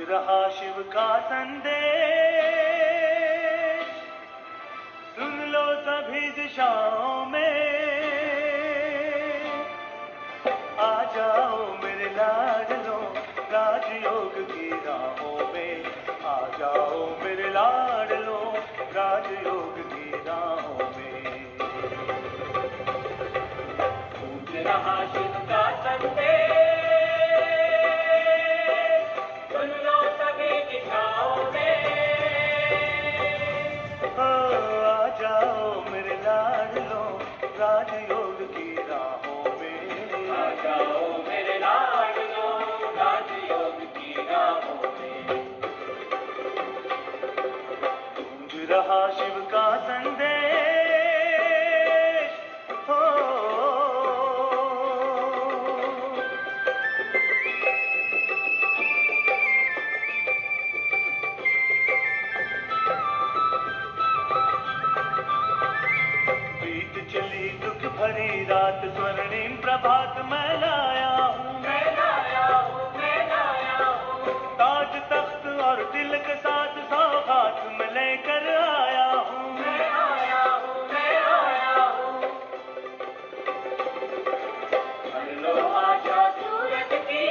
रहा शिव का संदेश, सुन लो सभी दिशाओं में, आ जाओ मेरे लाडलो राजयोग की राहों में, आ जाओ मेरे लाडलो राजयोग की राहों में। गूंज रहा शिव का संदेश, सुन लो सभी दिशाओं में, आ जाओ मेरे लाडलो राजयोग की राहों में, आ जाओ मेरे लाडलो राजयोग की राहों में। गूंज रहा शिव का संदेश, हो बीत चली दुख भरी रात, स्वर्णिम प्रभात मैं लाया हूँ, मैं लाया हूँ, मैं लाया हूँ। ताज तख्त और दिल के साथ सौगात मैं लेकर आया हूँ, मैं आया हूँ, मैं आया हूँ। भर लो आशा सूरज की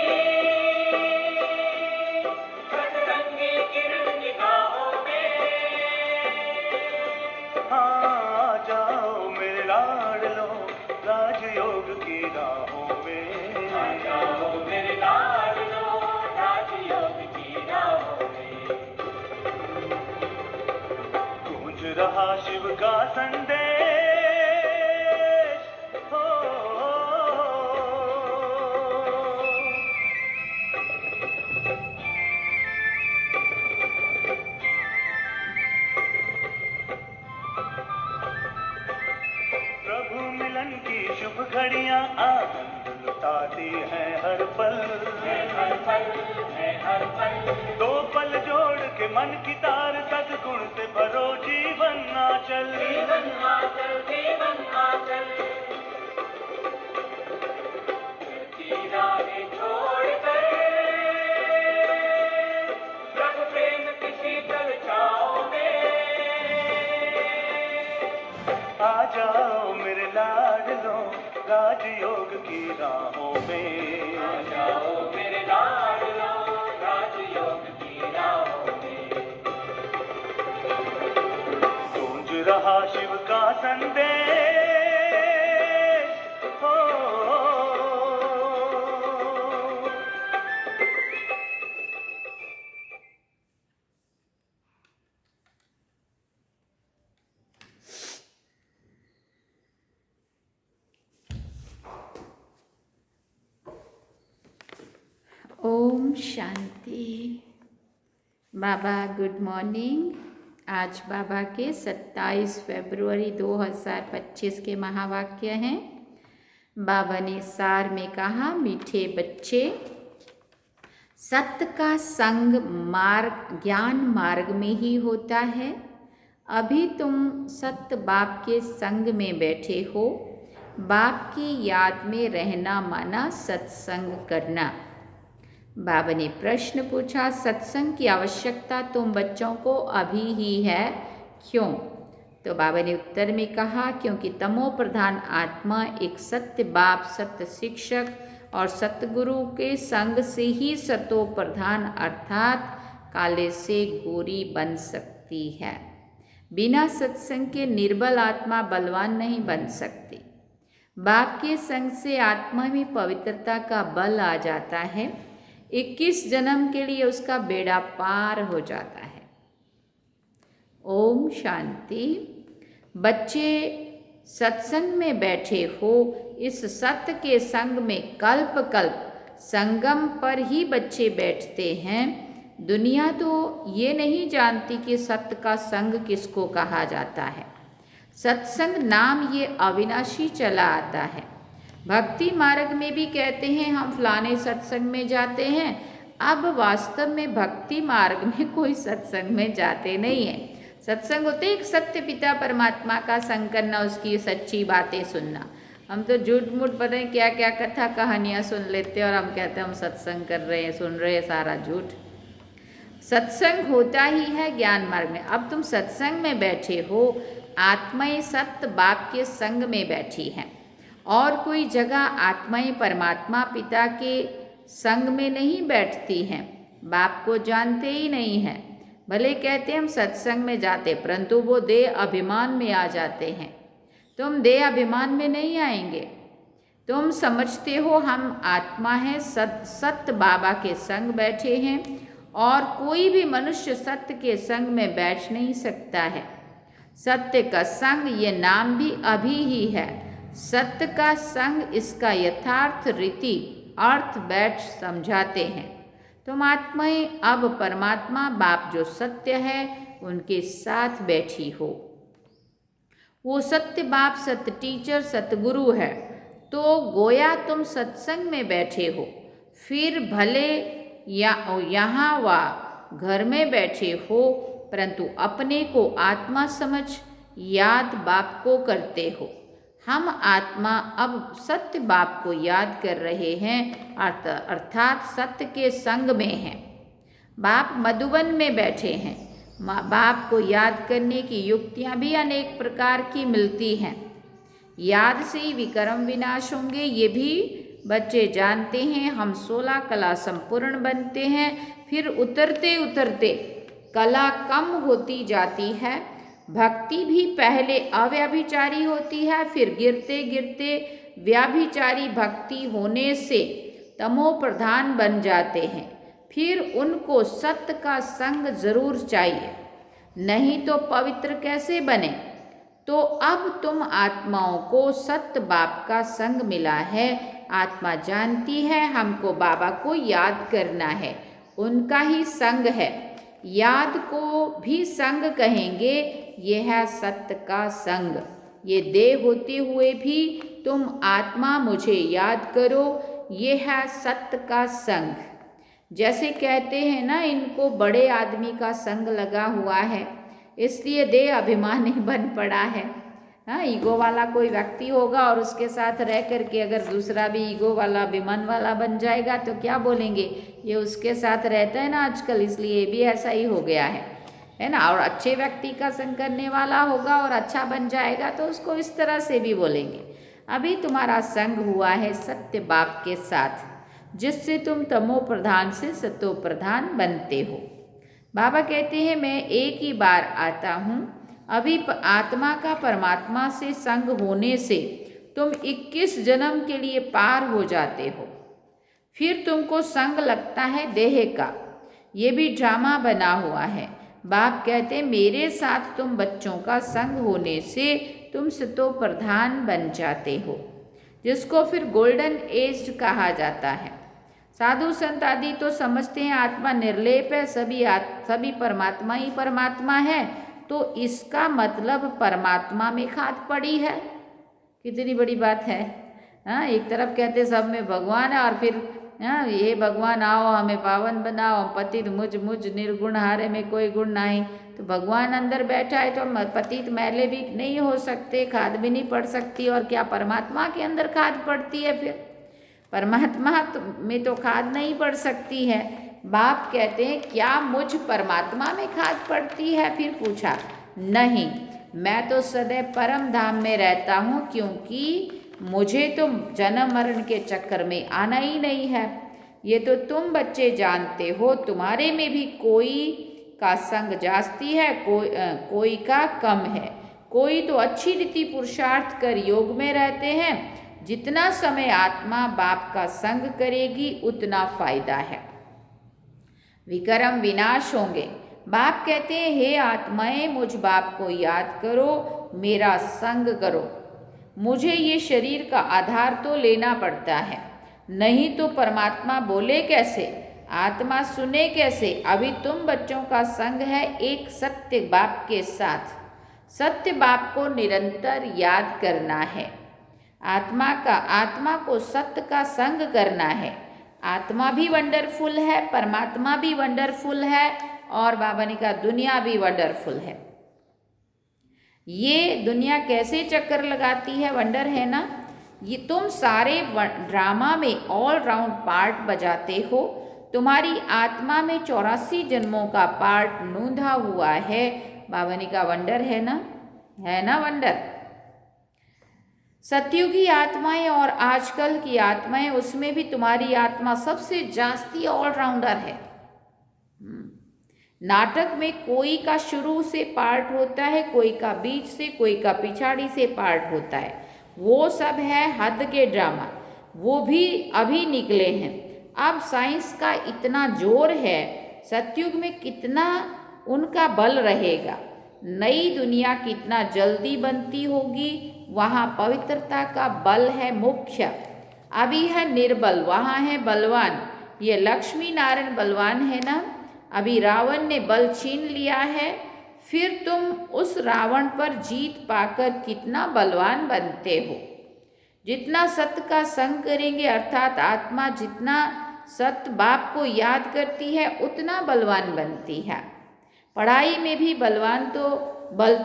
रंगी किरण निगाहों में, आ जाओ मेरे लाडलो राजयोग की राहों में, आ जाओ मेरे लाडलो राजयोग की राहों में। गूंज रहा शिव का संदेश, हो प्रभु मिलन की शुभ घड़ियां आनंद लुटाती हैं हर पल, हर पल, हर पल। दो पल जोड़ के मन की तार, सद्गुण से भरो जीवन आंचल, जीवन आंचल, जीवन आंचल। चलती राहें छोड़कर प्रभु प्रेम की शीतल छाओं में, आ जाओ मेरे लाडलो राजयोग की राहों में, आ जाओ मेरे लाडलो राजयोग की राहों में। गूंज रहा शिव का संदेश, हो ओम शांति। बाबा गुड मॉर्निंग। आज बाबा के 27 फरवरी 2025 के महावाक्य हैं। बाबा ने सार में कहा, मीठे बच्चे, सत्य का संग मार्ग ज्ञान मार्ग में ही होता है। अभी तुम सत्य बाप के संग में बैठे हो। बाप की याद में रहना माना सत्संग करना। बाबा ने प्रश्न पूछा, सत्संग की आवश्यकता तुम बच्चों को अभी ही है, क्यों? तो बाबा ने उत्तर में कहा, क्योंकि तमो प्रधान आत्मा एक सत्य बाप, सत्य शिक्षक और सतगुरु के संग से ही सतो प्रधान अर्थात काले से गोरी बन सकती है। बिना सत्संग के निर्बल आत्मा बलवान नहीं बन सकती। बाप के संग से आत्मा में पवित्रता का बल आ जाता है। 21 जन्म के लिए उसका बेड़ा पार हो जाता है। ओम शांति। बच्चे सत्संग में बैठे हो। इस सत्य के संग में कल्प कल्प संगम पर ही बच्चे बैठते हैं। दुनिया तो ये नहीं जानती कि सत्य का संग किसको कहा जाता है। सत्संग नाम ये अविनाशी चला आता है। भक्ति मार्ग में भी कहते हैं हम फलाने सत्संग में जाते हैं। अब वास्तव में भक्ति मार्ग में कोई सत्संग में जाते नहीं हैं। सत्संग होते एक सत्य पिता परमात्मा का संग करना, उसकी सच्ची बातें सुनना। हम तो झूठ मूठ पता नहीं क्या क्या कथा कहानियाँ सुन लेते हैं और हम कहते हैं हम सत्संग कर रहे हैं, सुन रहे हैं, सारा झूठ। सत्संग होता ही है ज्ञान मार्ग में। अब तुम सत्संग में बैठे हो, आत्माएं सत्य बाप के संग में बैठी हैं, और कोई जगह आत्माएं परमात्मा पिता के संग में नहीं बैठती हैं, बाप को जानते ही नहीं हैं। भले कहते हम सत्संग में जाते, परंतु वो देह अभिमान में आ जाते हैं। तुम देह अभिमान में नहीं आएंगे। तुम समझते हो हम आत्मा हैं, सत्य बाबा के संग बैठे हैं, और कोई भी मनुष्य सत्य के संग में बैठ नहीं सकता है। सत्य का संग ये नाम भी अभी ही है। सत्य का संग इसका यथार्थ रीति अर्थ बैठ समझाते हैं। तुम आत्माएं अब परमात्मा बाप जो सत्य है उनके साथ बैठी हो। वो सत्य बाप, सत्य टीचर, सतगुरु है। तो गोया तुम सत्संग में बैठे हो, फिर भले यहाँ व घर में बैठे हो, परंतु अपने को आत्मा समझ याद बाप को करते हो। हम आत्मा अब सत्य बाप को याद कर रहे हैं, अर्थात सत्य के संग में हैं। बाप मधुबन में बैठे हैं। बाप को याद करने की युक्तियाँ भी अनेक प्रकार की मिलती हैं। याद से ही विक्रम विनाश होंगे, ये भी बच्चे जानते हैं। हम 16 कला संपूर्ण बनते हैं, फिर उतरते उतरते कला कम होती जाती है। भक्ति भी पहले अव्यभिचारी होती है, फिर गिरते गिरते व्याभिचारी भक्ति होने से तमो प्रधान बन जाते हैं। फिर उनको सत्य का संग जरूर चाहिए, नहीं तो पवित्र कैसे बने। तो अब तुम आत्माओं को सत्य बाप का संग मिला है। आत्मा जानती है हमको बाबा को याद करना है, उनका ही संग है। याद को भी संग कहेंगे, ये है सत्य का संग। ये देह होते हुए भी तुम आत्मा मुझे याद करो, ये है सत्य का संग। जैसे कहते हैं ना, इनको बड़े आदमी का संग लगा हुआ है, इसलिए देह अभिमानी बन पड़ा है। हाँ, ईगो वाला कोई व्यक्ति होगा और उसके साथ रह करके अगर दूसरा भी ईगो वाला, अभिमान वाला बन जाएगा तो क्या बोलेंगे, ये उसके साथ रहता है ना आजकल, इसलिए ये भी ऐसा ही हो गया है ना। और अच्छे व्यक्ति का संग करने वाला होगा और अच्छा बन जाएगा तो उसको इस तरह से भी बोलेंगे। अभी तुम्हारा संग हुआ है सत्य बाप के साथ, जिससे तुम तमो प्रधान से सतो प्रधान बनते हो। बाबा कहते हैं मैं एक ही बार आता हूँ। अभी आत्मा का परमात्मा से संग होने से तुम 21 जन्म के लिए पार हो जाते हो। फिर तुमको संग लगता है देह का, ये भी ड्रामा बना हुआ है। बाप कहते हैं मेरे साथ तुम बच्चों का संग होने से तुम सतो प्रधान बन जाते हो, जिसको फिर गोल्डन एज कहा जाता है। साधु संत आदि तो समझते हैं आत्मा निर्लेप है, सभी परमात्मा ही परमात्मा है, तो इसका मतलब परमात्मा में खाद पड़ी है। कितनी बड़ी बात है। हाँ, एक तरफ कहते सब में भगवान है और फिर हाँ, ये भगवान आओ हमें पावन बनाओ, पतित मुझ निर्गुण हारे में कोई गुण नहीं। तो भगवान अंदर बैठा है तो पतित मैले भी नहीं हो सकते, खाद भी नहीं पड़ सकती, और क्या परमात्मा के अंदर खाद पड़ती है? फिर परमात्मा में तो खाद नहीं पड़ सकती है। बाप कहते हैं क्या मुझ परमात्मा में खाद पड़ती है? फिर पूछा नहीं, मैं तो सदैव परम धाम में रहता हूँ, क्योंकि मुझे तो जन्म मरण के चक्कर में आना ही नहीं है। ये तो तुम बच्चे जानते हो, तुम्हारे में भी कोई का संग जास्ती है, कोई का कम है। कोई तो अच्छी रीति पुरुषार्थ कर योग में रहते हैं। जितना समय आत्मा बाप का संग करेगी उतना फायदा है। विक्रम विनाश होंगे। बाप कहते हैं हे आत्माएं, मुझ बाप को याद करो, मेरा संग करो। मुझे ये शरीर का आधार तो लेना पड़ता है, नहीं तो परमात्मा बोले कैसे, आत्मा सुने कैसे। अभी तुम बच्चों का संग है एक सत्य बाप के साथ। सत्य बाप को निरंतर याद करना है। आत्मा को सत्य का संग करना है। आत्मा भी वंडरफुल है, परमात्मा भी वंडरफुल है, और बाबा ने कहा दुनिया भी वंडरफुल है। ये दुनिया कैसे चक्कर लगाती है, वंडर है ना। ये तुम सारे ड्रामा में ऑल राउंड पार्ट बजाते हो, तुम्हारी आत्मा में 84 जन्मों का पार्ट नूंधा हुआ है। बाबा ने कहा वंडर है ना वंडर। सतयुगी आत्माएं और आजकल की आत्माएं, उसमें भी तुम्हारी आत्मा सबसे जास्ती ऑलराउंडर है। नाटक में कोई का शुरू से पार्ट होता है, कोई का बीच से, कोई का पिछाड़ी से पार्ट होता है। वो सब है हद के ड्रामा, वो भी अभी निकले हैं। अब साइंस का इतना जोर है, सतयुग में कितना उनका बल रहेगा। नई दुनिया कितना जल्दी बनती होगी, वहाँ पवित्रता का बल है मुख्य। अभी है निर्बल, वहाँ है बलवान। ये लक्ष्मी नारायण बलवान है ना। अभी रावण ने बल छीन लिया है, फिर तुम उस रावण पर जीत पाकर कितना बलवान बनते हो। जितना सत्य का संग करेंगे, अर्थात आत्मा जितना सत्य बाप को याद करती है, उतना बलवान बनती है। पढ़ाई में भी बल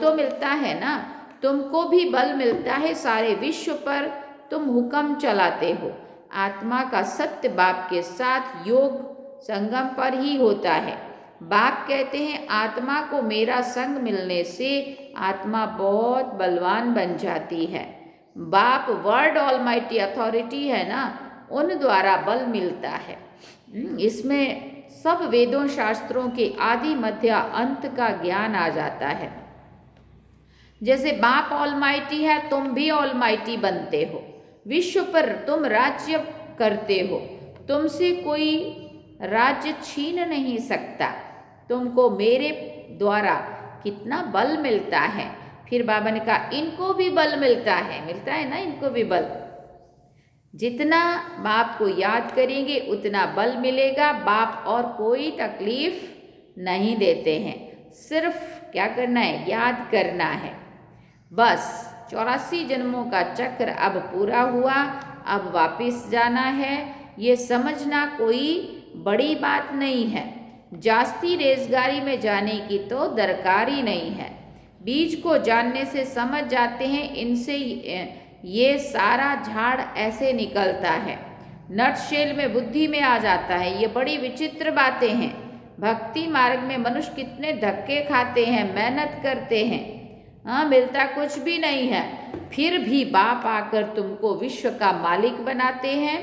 तो मिलता है ना, तुमको भी बल मिलता है। सारे विश्व पर तुम हुक्म चलाते हो। आत्मा का सत्य बाप के साथ योग संगम पर ही होता है। बाप कहते हैं आत्मा को मेरा संग मिलने से आत्मा बहुत बलवान बन जाती है। बाप वर्ड ऑलमाइटी अथॉरिटी है ना, उन द्वारा बल मिलता है। इसमें सब वेदों शास्त्रों के आदि मध्य अंत का ज्ञान आ जाता है। जैसे बाप ऑलमाइटी है, तुम भी ऑलमाइटी बनते हो। विश्व पर तुम राज्य करते हो, तुमसे कोई राज्य छीन नहीं सकता। तुमको मेरे द्वारा कितना बल मिलता है। फिर बाबा ने कहा इनको भी बल मिलता है ना, इनको भी बल। जितना बाप को याद करेंगे उतना बल मिलेगा। बाप और कोई तकलीफ नहीं देते हैं, सिर्फ क्या करना है, याद करना है बस। 84 जन्मों का चक्र अब पूरा हुआ, अब वापस जाना है। ये समझना कोई बड़ी बात नहीं है। जास्ती रेजगारी में जाने की तो दरकार ही नहीं है। बीज को जानने से समझ जाते हैं, इनसे ये सारा झाड़ ऐसे निकलता है। नटशेल में बुद्धि में आ जाता है। ये बड़ी विचित्र बातें हैं। भक्ति मार्ग में मनुष्य कितने धक्के खाते हैं, मेहनत करते हैं, मिलता कुछ भी नहीं है। फिर भी बाप आकर तुमको विश्व का मालिक बनाते हैं।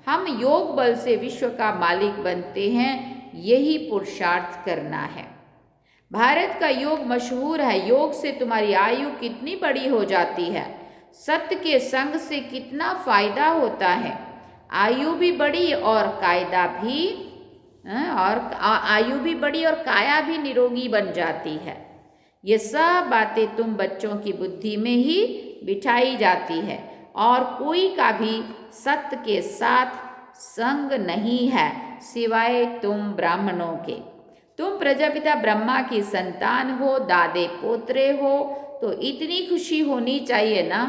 हम योग बल से विश्व का मालिक बनते हैं, यही पुरुषार्थ करना है। भारत का योग मशहूर है। योग से तुम्हारी आयु कितनी बड़ी हो जाती है। सत्य के संग से कितना फायदा होता है। आयु भी बड़ी और कायदा भी और आयु भी बड़ी और काया भी निरोगी बन जाती है। ये सब बातें तुम बच्चों की बुद्धि में ही बिठाई जाती है और कोई का भी सत्य के साथ संग नहीं है सिवाय तुम ब्राह्मणों के। तुम प्रजापिता ब्रह्मा की संतान हो, दादे पोतरे हो, तो इतनी खुशी होनी चाहिए ना।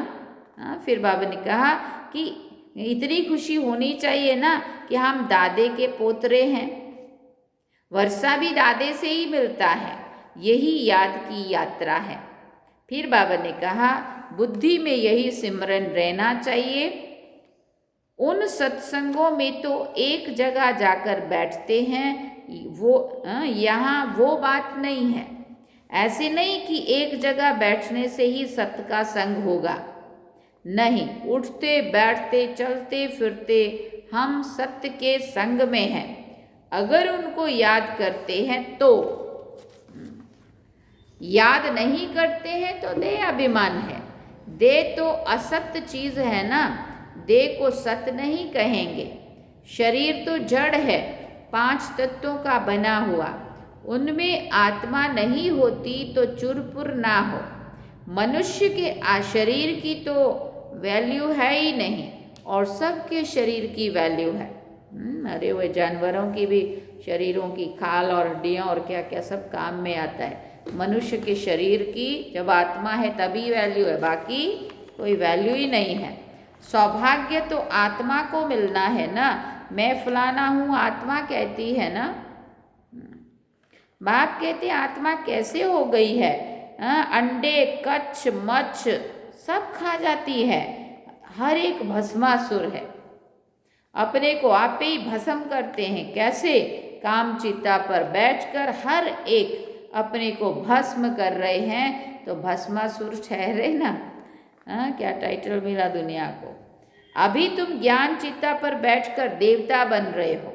फिर बाबा ने कहा कि इतनी खुशी होनी चाहिए ना कि हम दादे के पोतरे हैं। वर्षा भी दादे से ही मिलता है। यही याद की यात्रा है। फिर बाबा ने कहा बुद्धि में यही सिमरन रहना चाहिए। उन सत्संगों में तो एक जगह जाकर बैठते हैं, वो यहाँ वो बात नहीं है। ऐसे नहीं कि एक जगह बैठने से ही सत्य का संग होगा। नहीं, उठते बैठते चलते फिरते हम सत्य के संग में हैं। अगर उनको याद करते हैं तो, याद नहीं करते हैं तो दे अभिमान है। दे तो असत्य चीज है ना, दे को सत्य नहीं कहेंगे। शरीर तो जड़ है, 5 तत्वों का बना हुआ। उनमें आत्मा नहीं होती तो चुरपुर ना हो। मनुष्य के शरीर की तो वैल्यू है ही नहीं और सबके शरीर की वैल्यू है। अरे वो जानवरों की भी शरीरों की खाल और हड्डियाँ और क्या क्या सब काम में आता है। मनुष्य के शरीर की जब आत्मा है तभी वैल्यू है, बाकी कोई वैल्यू ही नहीं है। सौभाग्य तो आत्मा को मिलना है ना। मैं फलाना हूँ, आत्मा कहती है ना। बाप कहते आत्मा कैसे हो गई है, अंडे कच्छ मच्छ सब खा जाती है, हर एक भस्मासुर है। अपने को आप ही भस्म करते हैं। कैसे? काम चिता पर बैठकर हर एक अपने को भस्म कर रहे हैं, तो भस्मासुर ठहरे ना। क्या टाइटल मिला दुनिया को। अभी तुम ज्ञान चिता पर बैठकर देवता बन रहे हो।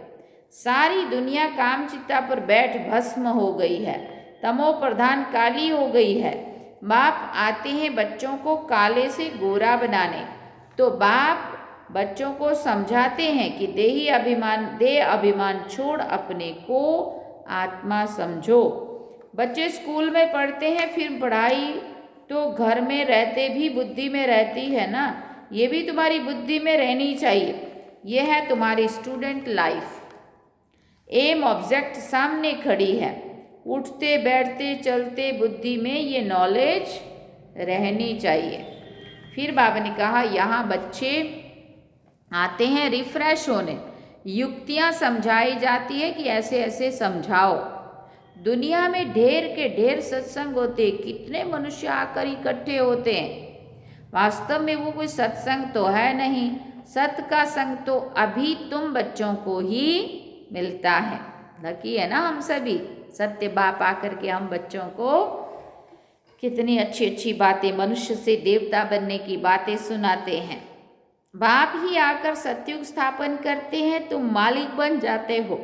सारी दुनिया काम चिता पर बैठ भस्म हो गई है, तमो प्रधान काली हो गई है। बाप आते हैं बच्चों को काले से गोरा बनाने, तो बाप बच्चों को समझाते हैं कि देह अभिमान छोड़ अपने को आत्मा समझो। बच्चे स्कूल में पढ़ते हैं, फिर पढ़ाई तो घर में रहते भी बुद्धि में रहती है ना, ये भी तुम्हारी बुद्धि में रहनी चाहिए। ये है तुम्हारी स्टूडेंट लाइफ। एम ऑब्जेक्ट सामने खड़ी है, उठते बैठते चलते बुद्धि में ये नॉलेज रहनी चाहिए। फिर बाबा ने कहा यहाँ बच्चे आते हैं रिफ्रेश होने, युक्तियाँ समझाई जाती है कि ऐसे ऐसे समझाओ। दुनिया में ढेर के ढेर सत्संग होते, कितने मनुष्य आकर इकट्ठे होते हैं, वास्तव में वो कोई सत्संग तो है नहीं। सत्य का संग तो अभी तुम बच्चों को ही मिलता है। लकी है ना हम सभी। सत्य बाप आकर के हम बच्चों को कितनी अच्छी अच्छी बातें, मनुष्य से देवता बनने की बातें सुनाते हैं। बाप ही आकर सत्युग स्थापन करते हैं, तुम मालिक बन जाते हो।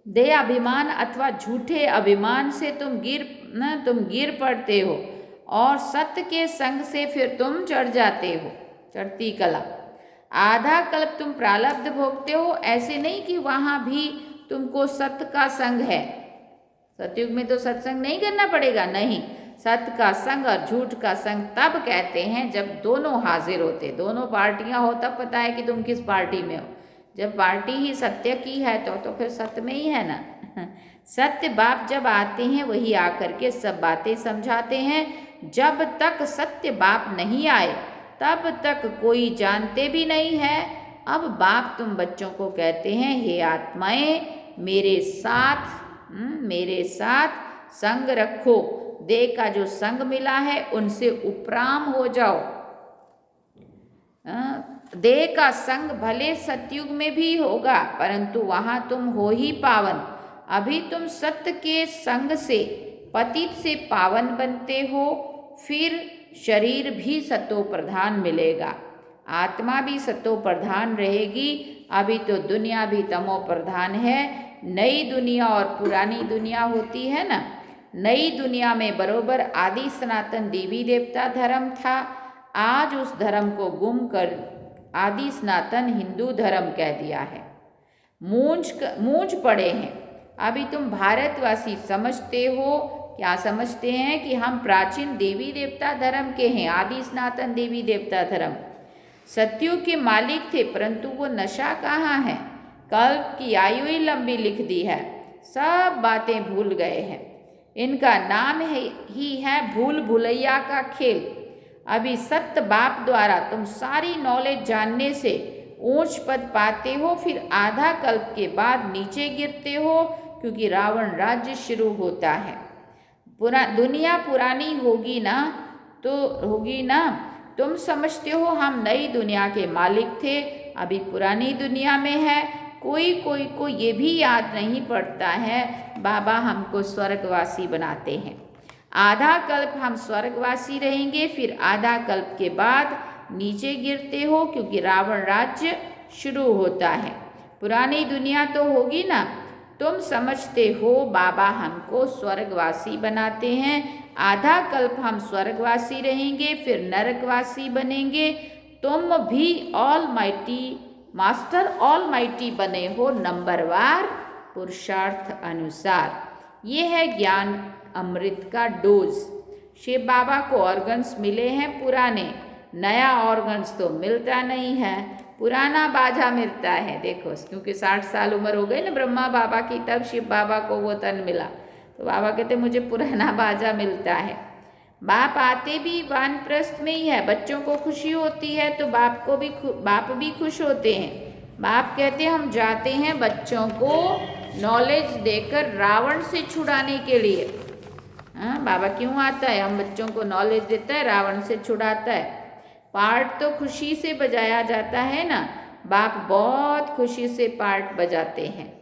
देह अभिमान अथवा झूठे अभिमान से तुम गिर पड़ते हो, और सत्य के संग से फिर तुम चढ़ जाते हो, चढ़ती कला। आधा कल्प तुम प्रारब्ध भोगते हो, ऐसे नहीं कि वहाँ भी तुमको सत्य का संग है। सतयुग में तो सत्संग नहीं करना पड़ेगा, नहीं। सत्य का संग और झूठ का संग तब कहते हैं जब दोनों हाजिर होते, दोनों पार्टियां हो, तब पता है कि तुम किस पार्टी में हो। जब पार्टी ही सत्य की है तो फिर सत्य में ही है ना। सत्य बाप जब आते हैं वही आकर के सब बातें समझाते हैं। जब तक सत्य बाप नहीं आए तब तक कोई जानते भी नहीं है। अब बाप तुम बच्चों को कहते हैं, हे आत्माएं मेरे साथ संग रखो। देह का जो संग मिला है उनसे उपराम हो जाओ। देह का संग भले सतयुग में भी होगा, परंतु वहां तुम हो ही पावन। अभी तुम सत्य के संग से पतित से पावन बनते हो, फिर शरीर भी सतो प्रधान मिलेगा, आत्मा भी सतो प्रधान रहेगी। अभी तो दुनिया भी तमो प्रधान है। नई दुनिया और पुरानी दुनिया होती है ना। नई दुनिया में बरोबर आदि सनातन देवी देवता धर्म था, आज उस धर्म को गुम कर आदि सनातन हिंदू धर्म कह दिया है। मूंझ पड़े हैं। अभी तुम भारतवासी समझते हो, क्या समझते हैं कि हम प्राचीन देवी देवता धर्म के हैं, आदि सनातन देवी देवता धर्म। सत्युग के मालिक थे, परंतु वो नशा कहाँ है। कल्प की आयु ही लंबी लिख दी है, सब बातें भूल गए हैं। इनका नाम ही है भूल भुलैया का खेल। अभी सत्य बाप द्वारा तुम सारी नॉलेज जानने से ऊंच पद पाते हो, फिर आधा कल्प के बाद नीचे गिरते हो, क्योंकि रावण राज्य शुरू होता है। दुनिया पुरानी होगी ना। तुम समझते हो हम नई दुनिया के मालिक थे, अभी पुरानी दुनिया में है। कोई को ये भी याद नहीं पड़ता है, बाबा हमको स्वर्गवासी बनाते हैं। आधा कल्प हम स्वर्गवासी रहेंगे, फिर आधा कल्प के बाद नीचे गिरते हो, क्योंकि रावण राज्य शुरू होता है। पुरानी दुनिया तो होगी ना। तुम समझते हो बाबा हमको स्वर्गवासी बनाते हैं। आधा कल्प हम स्वर्गवासी रहेंगे, फिर नरकवासी बनेंगे। तुम भी मास्टर ऑल माइटी बने हो, नंबरवार पुरुषार्थ अनुसार। ये है ज्ञान अमृत का डोज। शिव बाबा को ऑर्गन्स मिले हैं पुराने, नया ऑर्गन्स तो मिलता नहीं है, पुराना बाजा मिलता है। देखो, क्योंकि 60 साल उम्र हो गई ना ब्रह्मा बाबा की, तब शिव बाबा को वो तन मिला, तो बाबा कहते मुझे पुराना बाजा मिलता है। बाप आते भी वानप्रस्थ में ही है, बच्चों को खुशी होती है तो बाप भी खुश होते हैं। बाप कहते हम जाते हैं बच्चों को नॉलेज देकर रावण से छुड़ाने के लिए। बाबा क्यों आता है? हम बच्चों को नॉलेज देता है, रावण से छुड़ाता है। पार्ट तो खुशी से बजाया जाता है ना। बाप बहुत खुशी से पार्ट बजाते हैं।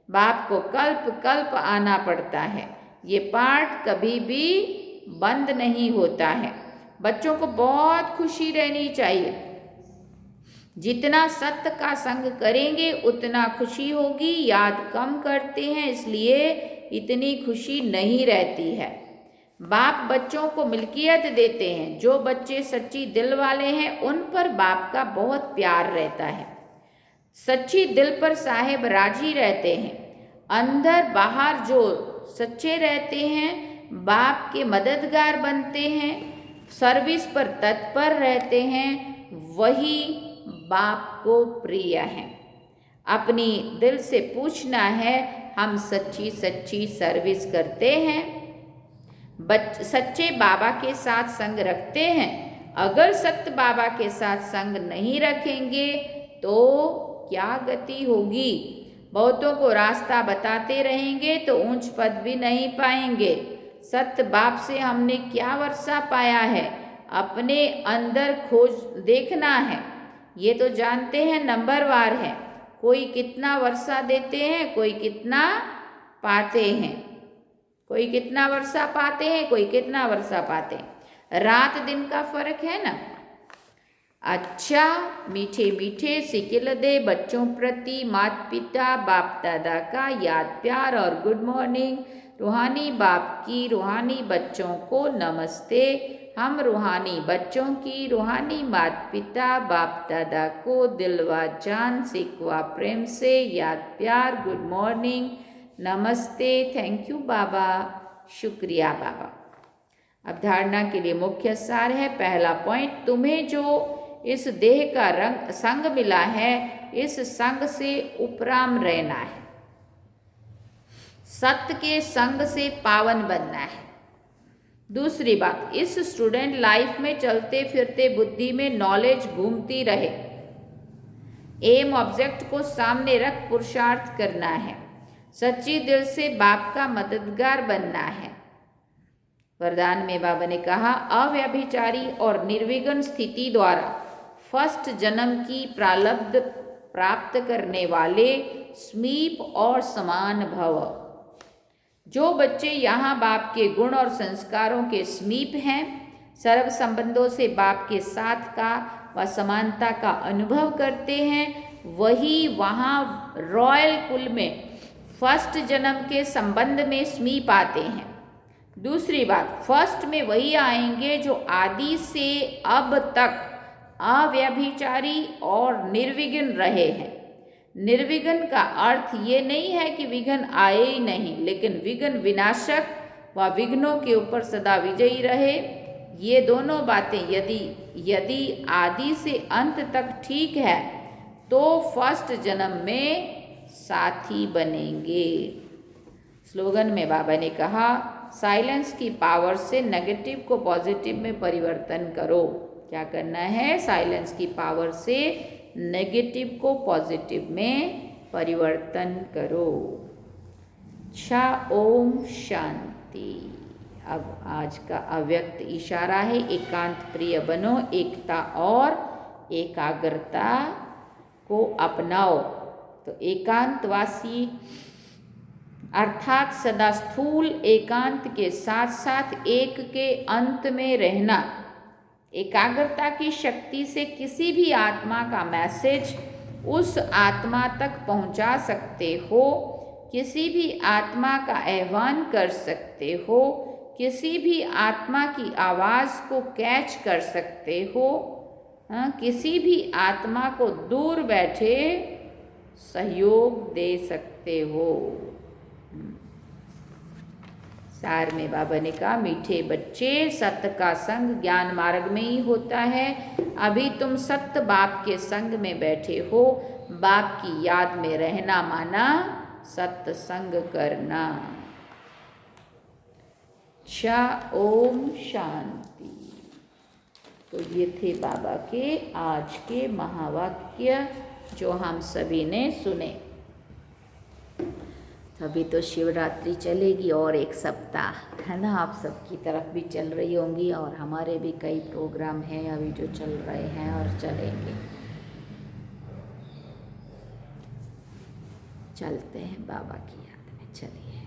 बाप को कल्प कल्प आना पड़ता है। ये पार्ट कभी भी बंद नहीं होता है। बच्चों को बहुत खुशी रहनी चाहिए। जितना सत्य का संग करेंगे उतना खुशी होगी। याद कम करते हैं इसलिए इतनी खुशी नहीं रहती है। बाप बच्चों को मिल्कियत देते हैं। जो बच्चे सच्ची दिल वाले हैं उन पर बाप का बहुत प्यार रहता है। सच्ची दिल पर साहेब राजी रहते हैं। अंदर बाहर जो सच्चे रहते हैं बाप के मददगार बनते हैं, सर्विस पर तत्पर रहते हैं, वही बाप को प्रिय है। अपनी दिल से पूछना है, हम सच्ची सच्ची सर्विस करते हैं? सच्चे बाबा के साथ संग रखते हैं? अगर सत्य बाबा के साथ संग नहीं रखेंगे तो क्या गति होगी? बहुतों को रास्ता बताते रहेंगे तो ऊंच पद भी नहीं पाएंगे। सत्य बाप से हमने क्या वर्षा पाया है? अपने अंदर खोज देखना है। ये तो जानते हैं नंबरवार है। कोई कितना वर्षा देते हैं, कोई कितना पाते हैं। कोई कितना वर्षा पाते हैं, कोई कितना वर्षा पाते हैं। रात दिन का फर्क है ना। अच्छा, मीठे मीठे सिकिल दे बच्चों प्रति माता पिता बाप दादा का याद प्यार और गुड मॉर्निंग। रूहानी बाप की रूहानी बच्चों को नमस्ते। हम रूहानी बच्चों की रूहानी माता पिता बाप दादा को दिलवा जान सिकवा प्रेम से याद प्यार गुड मॉर्निंग नमस्ते। थैंक यू बाबा, शुक्रिया बाबा। अब धारणा के लिए मुख्य सार है। पहला पॉइंट, तुम्हें जो इस देह का रंग संग मिला है, इस संग से उपराम रहना है। सत्य के संग से पावन बनना है। दूसरी बात, इस स्टूडेंट लाइफ में चलते फिरते बुद्धि में नॉलेज घूमती रहे। एम ऑब्जेक्ट को सामने रख पुरुषार्थ करना है। सच्ची दिल से बाप का मददगार बनना है। वरदान में बाबा ने कहा, अव्यभिचारी और निर्विघ्न स्थिति द्वारा फर्स्ट जन्म की प्रारब्ध प्राप्त करने वाले समीप और समान भव। जो बच्चे यहाँ बाप के गुण और संस्कारों के समीप हैं, सर्व संबंधों से बाप के साथ का व समानता का अनुभव करते हैं, वही वहाँ रॉयल कुल में फर्स्ट जन्म के संबंध में समीप आते हैं। दूसरी बात, फर्स्ट में वही आएंगे जो आदि से अब तक अव्यभिचारी और निर्विघ्न रहे हैं। निर्विघ्न का अर्थ ये नहीं है कि विघ्न आए ही नहीं, लेकिन विघ्न विनाशक व विघ्नों के ऊपर सदा विजयी रहे। ये दोनों बातें यदि आदि से अंत तक ठीक है तो फर्स्ट जन्म में साथी बनेंगे। स्लोगन में बाबा ने कहा, साइलेंस की पावर से नेगेटिव को पॉजिटिव में परिवर्तन करो। क्या करना है? साइलेंस की पावर से नेगेटिव को पॉजिटिव में परिवर्तन करो। अच्छा, ओम शांति। अब आज का अव्यक्त इशारा है, एकांत प्रिय बनो, एकता और एकाग्रता को अपनाओ। तो एकांतवासी अर्थात सदा स्थूल एकांत के साथ साथ एक के अंत में रहना। एकाग्रता की शक्ति से किसी भी आत्मा का मैसेज उस आत्मा तक पहुंचा सकते हो, किसी भी आत्मा का आह्वान कर सकते हो, किसी भी आत्मा की आवाज़ को कैच कर सकते हो, किसी भी आत्मा को दूर बैठे सहयोग दे सकते हो। सार में बाबा ने कहा, मीठे बच्चे, सत्य का संग ज्ञान मार्ग में ही होता है। अभी तुम सत्य बाप के संग में बैठे हो। बाप की याद में रहना माना सत्य संग करना। अच्छा, ओम शांति। तो ये थे बाबा के आज के महावाक्य जो हम सभी ने सुने। अभी तो शिवरात्रि चलेगी और एक सप्ताह है ना, आप सबकी तरफ भी चल रही होंगी और हमारे भी कई प्रोग्राम हैं अभी जो चल रहे हैं और चलेंगे। चलते हैं बाबा की याद में, चलिए।